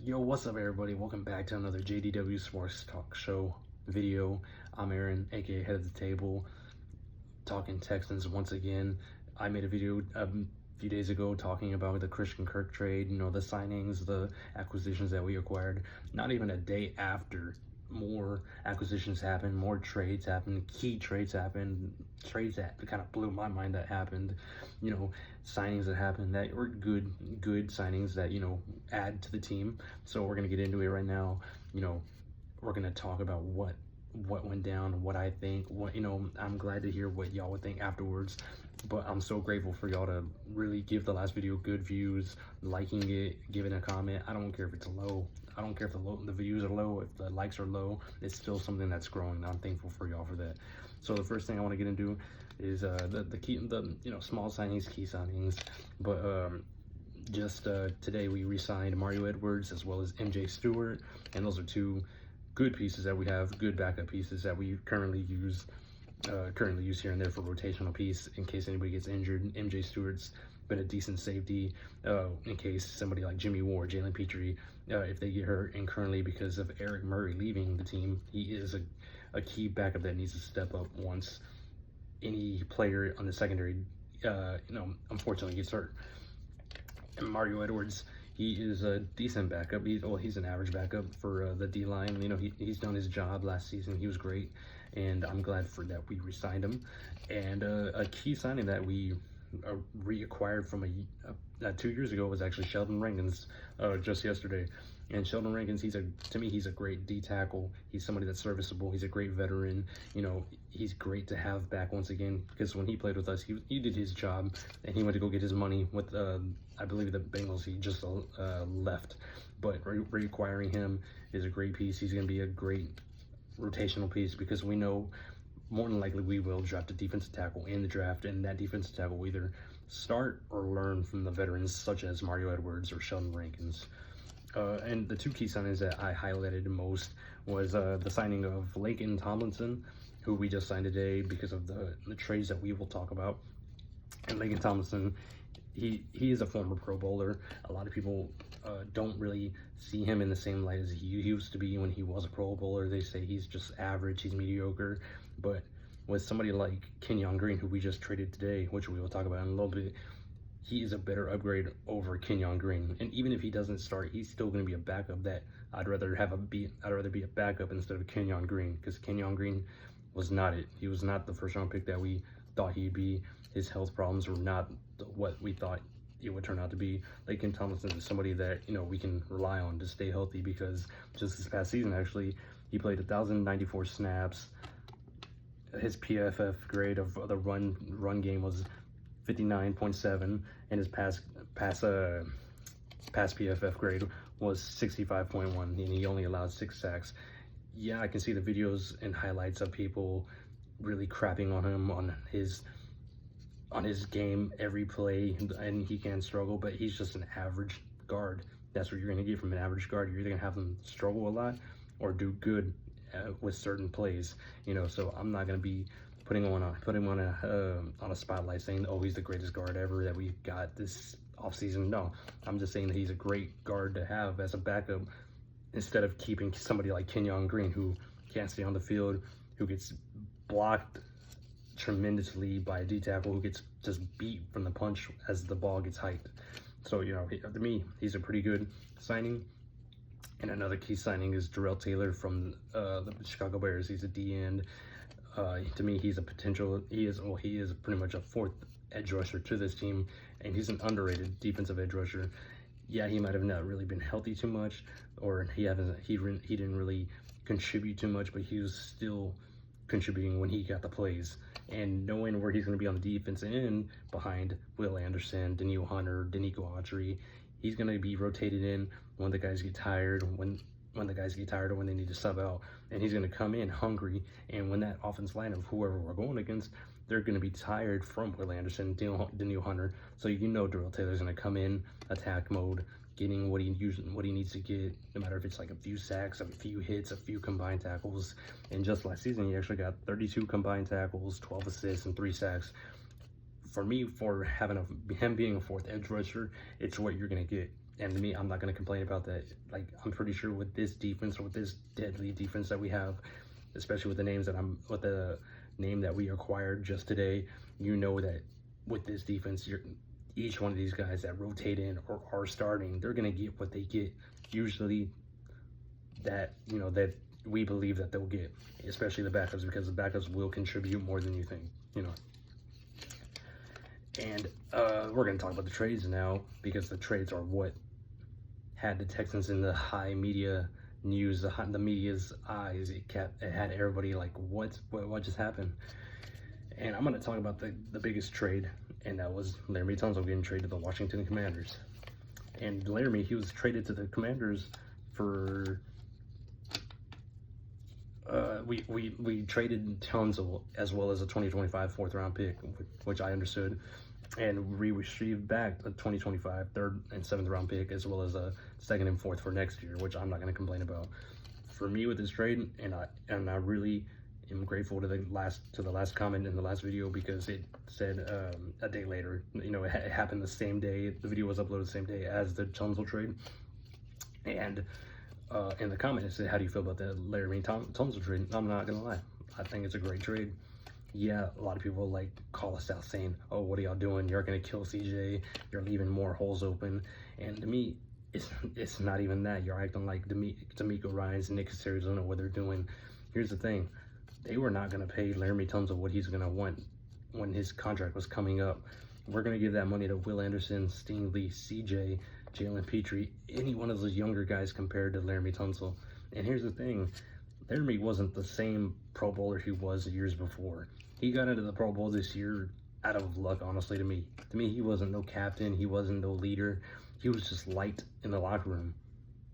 Yo, what's up, everybody? Welcome back to another JDW SportsTalkShow video. I'm Aaron, aka Head of the Table, talking Texans once again. I made a video a few days ago talking about the Christian Kirk trade, the signings, the acquisitions that we acquired. Not even a day after, more acquisitions happened, more trades happened, key trades happened, trades that kind of blew my mind that happened, signings that happened that were good signings that, add to the team. So we're going to get into it right now. We're going to talk about what went down, what I think, I'm glad to hear what y'all would think afterwards. But I'm so grateful for y'all to really give the last video good views, liking it, giving a comment. I don't care if it's low. I don't care if the views are low, if the likes are low. It's still something that's growing. I'm thankful for y'all for that. So the first thing I want to get into is the key, small signings, key signings. But just today we re-signed Mario Edwards as well as MJ Stewart, and those are two good pieces that we have, good backup pieces that we currently use here and there for rotational piece in case anybody gets injured. MJ Stewart's been a decent safety in case somebody like Jimmy Ward, Jalen Petrie, if they get hurt, and currently because of Eric Murray leaving the team, he is a key backup that needs to step up once any player on the secondary unfortunately gets hurt. And Mario Edwards, he is a decent backup. He's an average backup for the D-line. He's done his job last season. He was great, and I'm glad for that we re-signed him. And a key signing that we reacquired from 2 years ago was actually Sheldon Rankins, just yesterday. And Sheldon Rankins, to me, he's a great D tackle. He's somebody that's serviceable. He's a great veteran. He's great to have back once again, because when he played with us, he did his job, and he went to go get his money with I believe the Bengals. He just left, but reacquiring him is a great piece. He's going to be a great rotational piece, because we know more than likely we will draft a defensive tackle in the draft, and that defensive tackle will either start or learn from the veterans such as Mario Edwards or Sheldon Rankins. And the two key signings that I highlighted most was the signing of Laken Tomlinson, who we just signed today because of the trades that we will talk about. And Laken Tomlinson, he is a former Pro Bowler. A lot of people don't really see him in the same light as he used to be when he was a Pro Bowler. They say he's just average, he's mediocre. But with somebody like Kenyon Green, who we just traded today, which we will talk about in a little bit, he is a better upgrade over Kenyon Green. And even if he doesn't start, he's still going to be a backup that I'd rather be a backup instead of Kenyon Green, because Kenyon Green was not it. He was not the first round pick that we thought he'd be. His health problems were not what we thought it would turn out to be. Laken Tomlinson is somebody that we can rely on to stay healthy, because just this past season, actually, he played 1,094 snaps. His PFF grade of the run game was 59.7, and his pass PFF grade was 65.1, and he only allowed 6 sacks. Yeah, I can see the videos and highlights of people really crapping on him on his game every play, and he can struggle, but he's just an average guard. That's what you're going to get from an average guard. You're either going to have them struggle a lot or do good with certain plays. So I'm not going to be putting him on a spotlight saying, oh, he's the greatest guard ever that we got this offseason. No, I'm just saying that he's a great guard to have as a backup, instead of keeping somebody like Kenyon Green, who can't stay on the field, who gets blocked tremendously by a D tackle, who gets just beat from the punch as the ball gets hiked. So to me, he's a pretty good signing. And another key signing is Darrell Taylor from the Chicago Bears. He's a D end. To me, he's a potential. He is pretty much a fourth edge rusher to this team, and he's an underrated defensive edge rusher. Yeah, he might have not really been healthy too much, or he didn't really contribute too much, but he was still contributing when he got the plays. And knowing where he's going to be on the defensive end behind Will Anderson, Daniil Hunter, Denico Autry, he's going to be rotated in when the guys get tired, when the guys get tired, or when they need to sub out, and he's going to come in hungry. And when that offense line of whoever we're going against, they're going to be tired from Will Anderson, Daniil Hunter. So Darrell Taylor's going to come in attack mode, getting what he needs to get, no matter if it's like a few sacks, a few hits, a few combined tackles. And just last season, he actually got 32 combined tackles, 12 assists, and 3 sacks. For me, for him being a fourth edge rusher, it's what you're going to get. And to me, I'm not going to complain about that. Like, I'm pretty sure with this defense, or with this deadly defense that we have, especially with the name that we acquired just today, you know that with this defense, each one of these guys that rotate in or are starting, they're going to get what they get. Usually that we believe that they'll get, especially the backups, because the backups will contribute more than you think, And we're going to talk about the trades now, because the trades are what had the Texans in the high media news, the media's eyes. It had everybody like, what just happened? And I'm going to talk about the biggest trade, and that was Laremy Tunsil getting traded to the Washington Commanders. And Laremy, he was traded to the Commanders for we traded Tunsil as well as a 2025 fourth round pick, which I understood, and we retrieved back a 2025 third and seventh round pick, as well as a second and fourth for next year, which I'm not going to complain about. For me with this trade, and I really am grateful to the last comment in the last video, because it said a day later, it happened the same day. The video was uploaded the same day as the Tunsil trade, and in the comment it said, how do you feel about the Laremy Tunsil trade? I'm not gonna lie, I think it's a great trade. Yeah, a lot of people like call us out saying, oh, what are y'all doing? You're gonna kill CJ, you're leaving more holes open. And to me, it's not even that. You're acting like D'Amico Ryans and Nick Caserio don't know what they're doing. Here's the thing, they were not gonna pay Laremy Tunsil what he's gonna want when his contract was coming up. We're gonna give that money to Will Anderson, Steen Lee, CJ, Jalen Petrie, any one of those younger guys compared to Laremy Tunsil. And here's the thing, Laremy wasn't the same Pro Bowler he was years before. He got into the Pro Bowl this year out of luck, honestly, to me. To me, he wasn't no captain, he wasn't no leader. He was just light in the locker room.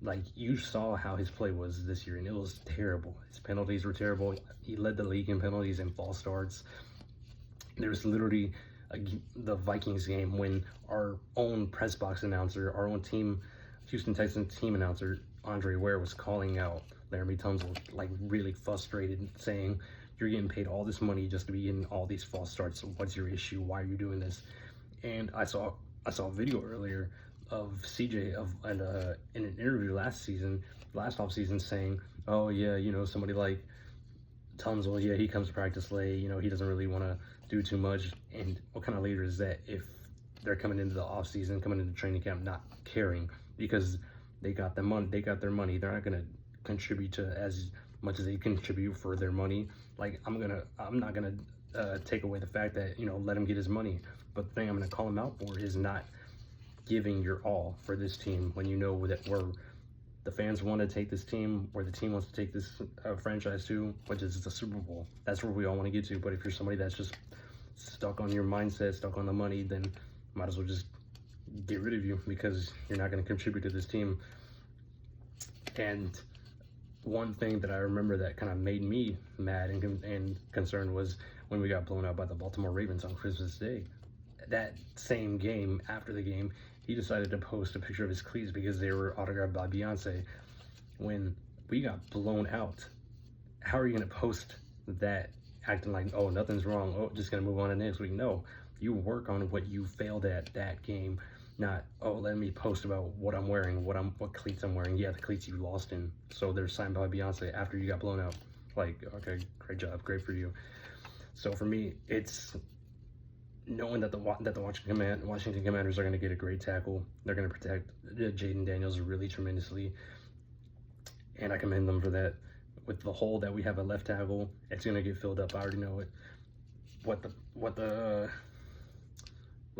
Like, you saw how his play was this year, and it was terrible. His penalties were terrible. He led the league in penalties and false starts. There was literally the Vikings game when our own press box announcer, our own Houston Texans team announcer, Andre Ware, was calling out Laremy Tunsil, like really frustrated, saying, you're getting paid all this money just to be in all these false starts. What's your issue? Why are you doing this? And I saw a video earlier of CJ in an interview last offseason saying, oh yeah, somebody like Tunsil, yeah, he comes to practice late, he doesn't really want to do too much. And what kind of leader is that if they're coming into the offseason, coming into training camp, not caring because they got their money, they're not going to contribute to as much as they contribute for their money. Like, I'm not gonna take away the fact that, let him get his money, but the thing I'm gonna call him out for is not giving your all for this team when you know that the fans want to take this team, where the team wants to take this franchise to, which is the Super Bowl. That's where we all want to get to. But if you're somebody that's just stuck on your mindset, stuck on the money, then might as well just get rid of you, because you're not going to contribute to this team. And one thing that I remember that kind of made me mad and concerned was when we got blown out by the Baltimore Ravens on Christmas Day. That same game, after the game, he decided to post a picture of his cleats because they were autographed by Beyonce. When we got blown out, how are you going to post that acting like, oh, nothing's wrong, oh, just going to move on to next week? No, you work on what you failed at that game, not, oh, let me post about what I'm wearing, what cleats I'm wearing. Yeah, the cleats you lost in, so they're signed by Beyonce after you got blown out. Like, okay, great job, great for you. So for me, it's knowing that the Washington Commanders are going to get a great tackle. They're going to protect Jaden Daniels really tremendously, and I commend them for that. With the hole that we have at left tackle, it's going to get filled up. I already know it. What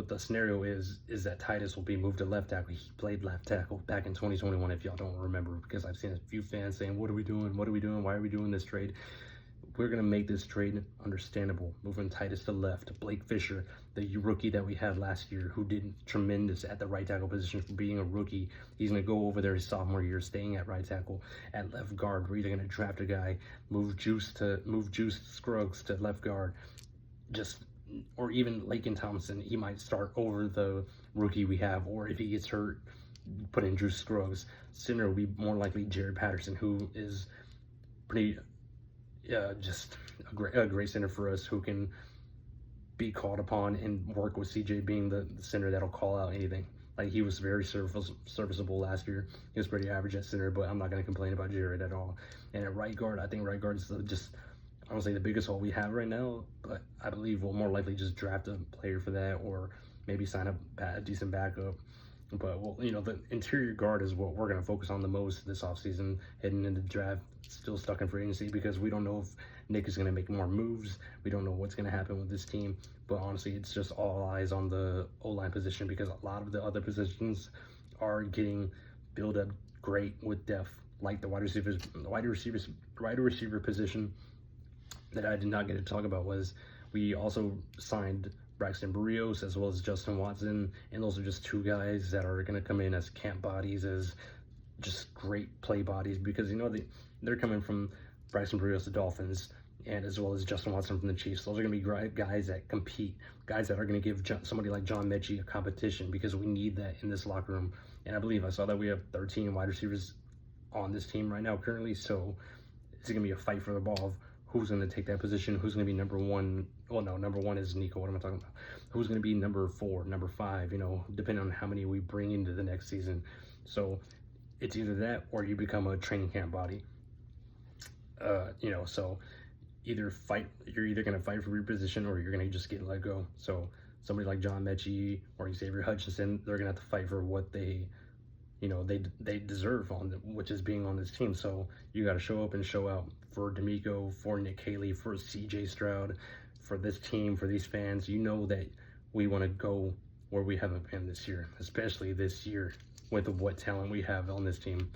the scenario is that Titus will be moved to left tackle. He played left tackle back in 2021, if y'all don't remember, because I've seen a few fans saying, what are we doing? What are we doing? Why are we doing this trade? We're going to make this trade understandable, moving Titus to left. Blake Fisher, the rookie that we had last year, who did tremendous at the right tackle position for being a rookie, he's going to go over there his sophomore year, staying at right tackle. At left guard, we're either going to draft a guy, move Juice Scruggs to left guard, or even Lakin Thompson. He might start over the rookie we have, or if he gets hurt, put in Juice Scruggs. Center will be more likely Jared Patterson, who is pretty just a great center for us, who can be called upon and work with CJ being the center that'll call out anything. Like, he was very serviceable last year. He was pretty average at center, but I'm not going to complain about Jared at all. And at right guard, I think right guard is just, I don't say the biggest hole we have right now, but I believe we'll more likely just draft a player for that, or maybe sign a decent backup. But, well, you know, the interior guard is what we're going to focus on the most this offseason, heading into the draft, still stuck in free agency, because we don't know if Nick is going to make more moves. We don't know what's going to happen with this team. But honestly, it's just all eyes on the O-line position, because a lot of the other positions are getting built up great with depth, like the wide receiver position that I did not get to talk about was we also signed Braxton Berrios as well as Justin Watson, and those are just two guys that are going to come in as camp bodies, as just great play bodies, because, you know, they're coming from Braxton Berrios, the Dolphins, and as well as Justin Watson from the Chiefs. Those are going to be guys that compete, guys that are going to give somebody like John Mechie a competition, because we need that in this locker room. And I believe I saw that we have 13 wide receivers on this team right now currently, so it's going to be a fight for the ball of who's going to take that position, who's going to be number one. Well, no, number one is Nico. What am I talking about? Who's going to be number 4, number 5, you know, depending on how many we bring into the next season. So it's either that or you become a training camp body. You know, so you're either going to fight for your position or you're going to just get let go. So somebody like John Mechie or Xavier Hutchinson, they're going to have to fight for what they deserve, which is being on this team. So you got to show up and show out for D'Amico, for Nick Haley, for CJ Stroud, for this team, for these fans. You know that we want to go where we haven't been this year, especially this year with what talent we have on this team.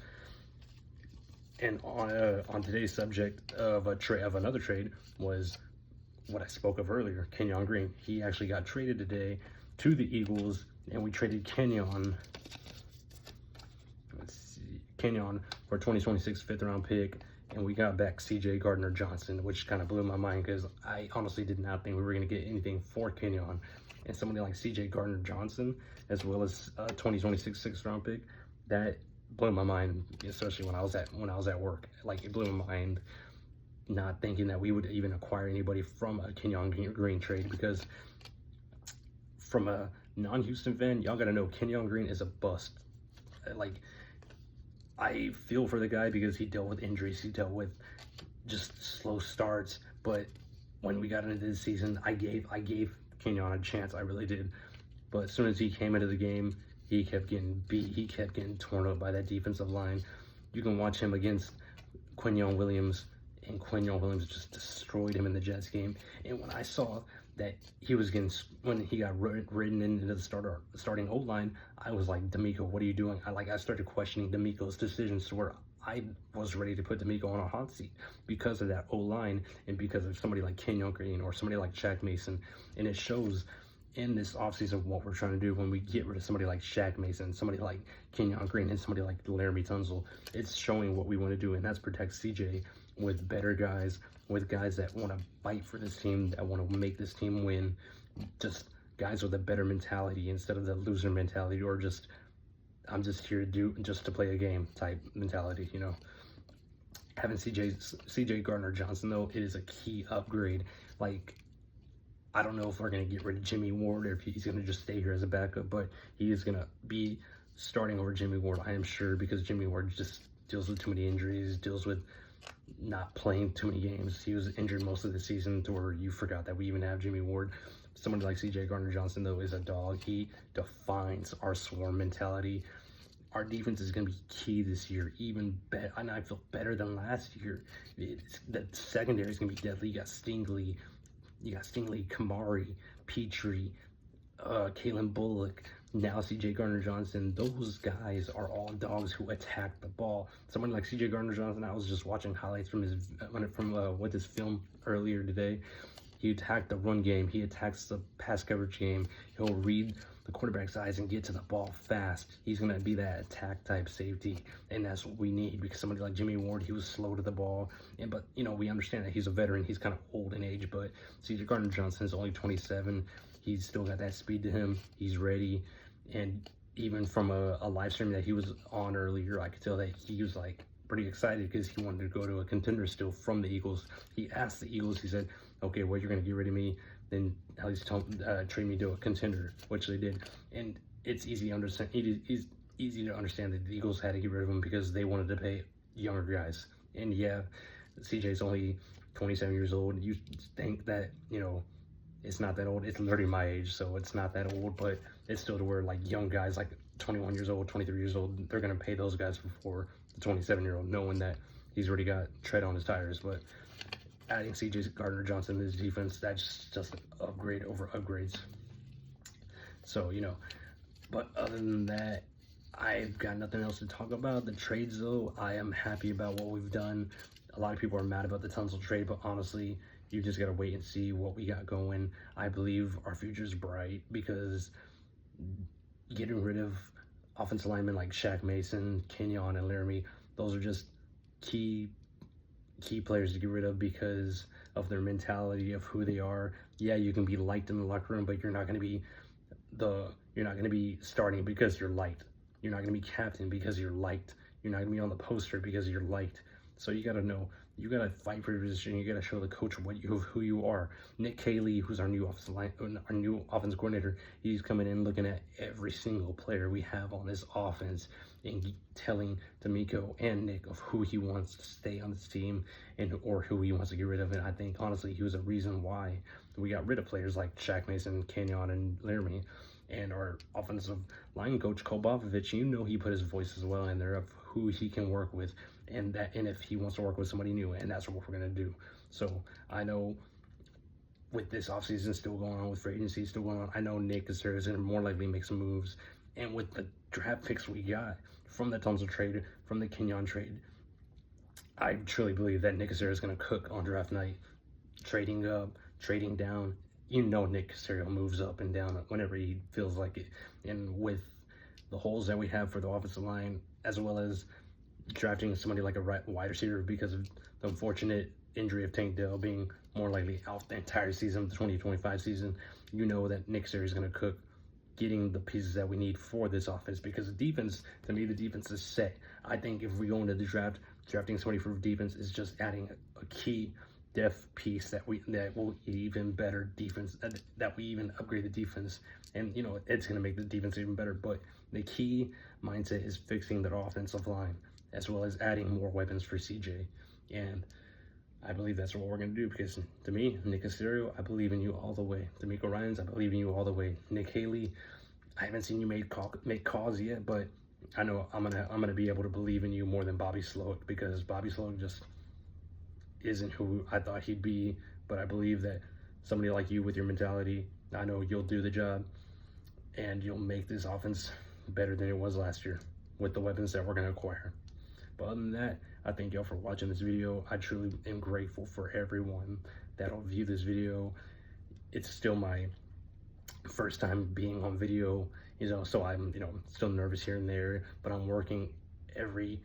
And on today's subject of another trade was what I spoke of earlier, Kenyon Green. He actually got traded today to the Eagles, and we traded Kenyon for 2026 5th-round pick, and we got back C.J. Gardner-Johnson, which kind of blew my mind, because I honestly did not think we were going to get anything for Kenyon. And somebody like C.J. Gardner-Johnson, as well as a 2026 6th-round pick, that blew my mind, especially when I was at work. Like, it blew my mind, not thinking that we would even acquire anybody from a Kenyon Green trade, because from a non-Houston fan, y'all got to know Kenyon Green is a bust. Like, I feel for the guy because he dealt with injuries, he dealt with just slow starts, but when we got into this season, I gave Kenyon a chance, I really did. But as soon as he came into the game, he kept getting beat, he kept getting torn up by that defensive line. You can watch him against Quinyon Williams, and Quinyon Williams just destroyed him in the Jets game. And when I saw that he was when he got ridden into the starting O-line, I was like, D'Amico, what are you doing? I started questioning D'Amico's decisions, to where I was ready to put D'Amico on a hot seat because of that O-line and because of somebody like Kenyon Green or somebody like Shaq Mason. And it shows in this offseason what we're trying to do when we get rid of somebody like Shaq Mason, somebody like Kenyon Green, and somebody like Laramie Tunsil. It's showing what we want to do, and that's protect CJ with better guys, with guys that want to fight for this team, that want to make this team win, just guys with a better mentality instead of the loser mentality, or just, I'm just here to play a game type mentality, you know. Having CJ Gardner-Johnson, though, it is a key upgrade. Like, I don't know if we're going to get rid of Jimmy Ward or if he's going to just stay here as a backup, but he is going to be starting over Jimmy Ward, I am sure, because Jimmy Ward just deals with too many injuries, deals with not playing too many games. He was injured most of the season to where you forgot that we even have Jimmy Ward. Somebody like CJ Gardner-Johnson, though, is a dog. He defines our swarm mentality. Our defense is going to be key this year, even better, and I feel better than last year. The secondary is going to be deadly. You got Stingley, Kamari, Petrie, Kalen Bullock, now CJ Gardner-Johnson. Those guys are all dogs who attack the ball. Someone like CJ Gardner-Johnson, I was just watching highlights from with his film earlier today. He attacked the run game. He attacks the pass coverage game. He'll read the quarterback's eyes and get to the ball fast. He's going to be that attack type safety, and that's what we need, because somebody like Jimmy Ward, he was slow to the ball. But you know, we understand that he's a veteran. He's kind of old in age, but CJ Gardner-Johnson is only 27. He's still got that speed to him. He's ready. And even from a live stream that he was on earlier, I could tell that he was like pretty excited because he wanted to go to a contender still from the Eagles. He asked the Eagles, he said, okay, well, you're going to get rid of me, then at least trade me to a contender, which they did. And it's easy to understand. It is easy to understand that the Eagles had to get rid of him because they wanted to pay younger guys. And yeah, CJ's only 27 years old. You think that, you know, it's not that old. It's literally my age, so it's not that old, but it's still to where like young guys, like 21 years old, 23 years old, they're going to pay those guys before the 27-year-old, knowing that he's already got tread on his tires. But adding CJ Gardner-Johnson to his defense, that's just an upgrade over upgrades. So, you know, but other than that, I've got nothing else to talk about. The trades, though, I am happy about what we've done. A lot of people are mad about the Tunsil trade, but honestly, you just got to wait and see what we got going. I believe our future's bright because getting rid of offensive linemen like Shaq Mason, Kenyon, and Laramie, those are just key players to get rid of because of their mentality of who they are. Yeah, you can be liked in the locker room, but you're not going to be starting because you're liked. You're not going to be captain because you're liked. You're not going to be on the poster because you're liked. So you got to know, you got to fight for your position. You got to show the coach who you are. Nick Caley, who's our new offense coordinator, he's coming in looking at every single player we have on this offense and telling D'Amico and Nick of who he wants to stay on this team or who he wants to get rid of. And I think, honestly, he was a reason why we got rid of players like Shaq Mason, Kenyon, and Laramie. And our offensive line coach, Cole Bovovich, you know he put his voice as well in there of who he can work with and if he wants to work with somebody new, and that's what we're going to do. So I know with this offseason still going on, with free agency still going on, I know Nick is going to more likely make some moves. And with the draft picks we got from the Tunsil trade, from the Kenyon trade, I truly believe that Nick is going to cook on draft night, trading up, trading down. You know Nick Caserio moves up and down whenever he feels like it. And with the holes that we have for the offensive line, as well as drafting somebody like a wide receiver because of the unfortunate injury of Thankyou being more likely out the entire season, the 2025 season, you know that Nick Caserio is going to cook getting the pieces that we need for this offense because the defense, to me, the defense is set. I think if we go into the draft, drafting somebody for defense is just adding a key depth piece that will even better defense, that we even upgrade the defense, and you know it's going to make the defense even better. But the key mindset is fixing their offensive line as well as adding more weapons for CJ, and I believe that's what we're going to do because to me, Nick Caserio, I believe in you all the way. D'Amico Ryans, I believe in you all the way. Nick Haley, I haven't seen you make calls yet, but I know I'm gonna be able to believe in you more than Bobby Sloak because Bobby Sloak just isn't who I thought he'd be. But I believe that somebody like you with your mentality, I know you'll do the job and you'll make this offense better than it was last year with the weapons that we're going to acquire. But other than that, I thank y'all for watching this video. I truly am grateful for everyone that'll view this video. It's still my first time being on video, you know, so I'm, you know, still nervous here and there, but I'm working every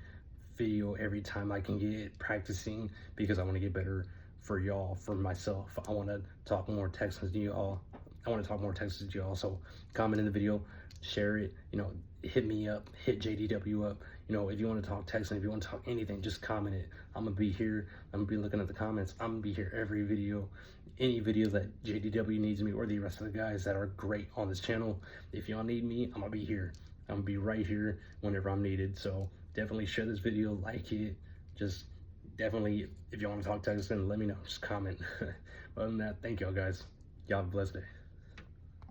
video every time I can get practicing because I want to get better for y'all, for myself. I want to talk more Texans to y'all. So comment in the video, share it, you know, hit me up, hit JDW up. You know, if you want to talk Texans, if you want to talk anything, just comment it. I'm going to be here. I'm going to be looking at the comments. I'm going to be here every video. Any video that JDW needs me or the rest of the guys that are great on this channel. If y'all need me, I'm going to be here. I'm going to be right here whenever I'm needed. So definitely share this video, like it. Just definitely, if you want to talk Texans, let me know. Just comment. Other than that, thank y'all guys. Y'all have a blessed day.